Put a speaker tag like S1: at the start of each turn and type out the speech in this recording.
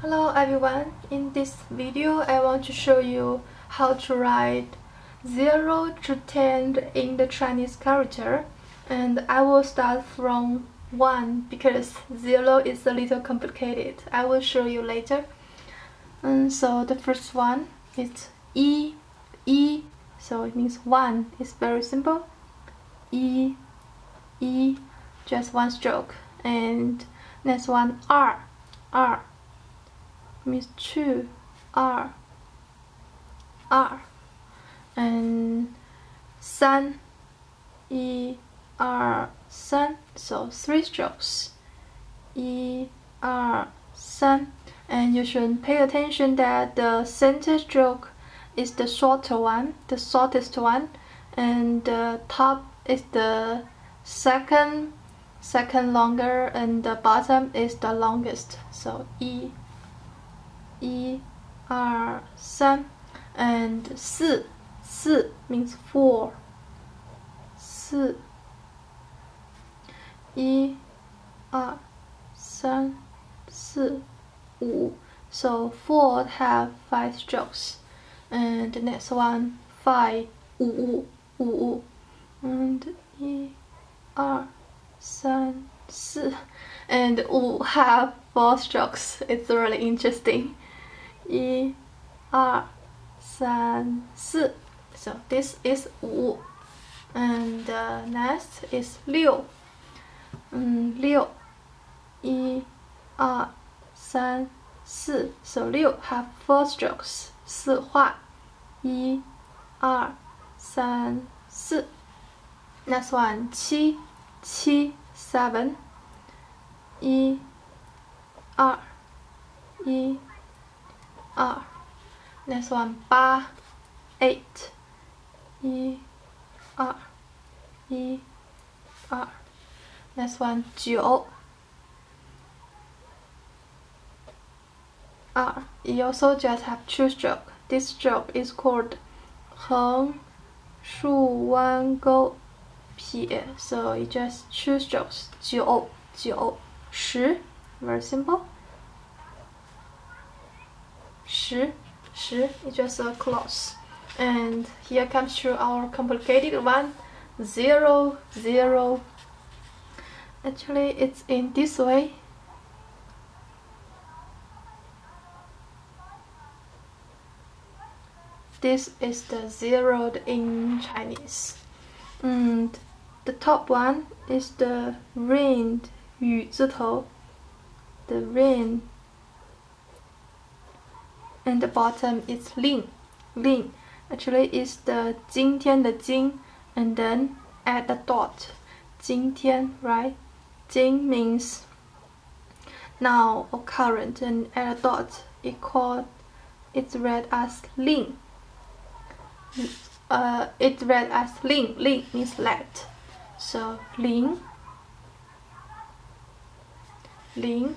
S1: Hello everyone, in this video I want to show you how to write 0 to 10 in the Chinese character, and I will start from 1 because 0 is a little complicated. I will show you later. And so the first one is E, so it means 1. It's very simple. E, just one stroke. And next one R means 2, R, and 3, 1, 2, 3, so 3 strokes, 1, 2, 3, and you should pay attention that the center stroke is the shorter one, the shortest one, and the top is the second longer, and the bottom is the longest. So 1, 2, 3, and 4 means 4. 4, 1, 2, 3, 4, 5. So 4 have 5 strokes. And the next one 5, 5, 5, and 1, 2, 3, 4, and 5 have 4 strokes. It's really interesting. 1, 2, 3, 4. So this is 5, and next is 6. 6, 1, 2, 3, 4. So 6 have 4 strokes. 4画 1, 2, 3, 4. Next one 7, 7, 1, 2, 1, 2. Next one 8, 8, 1, 2, 1, 2. Next one 9. It also just have 2 strokes. This stroke is called 横竖弯钩撇. So it just 2 strokes. 9, 9, 10. Very simple. 10, 10. It's just a close. And here comes to our complicated one. 0, 0. Actually, it's in this way. This is the 0 in Chinese. And the top one is the rain, 雨字头, the rain. And the bottom is 令, 令. Actually, it's the 今天的今, and then add a dot. 今天, right? 今 means now or current, and add a dot. It's read as 令. It's read as 令, 令 means let. So 令, 令.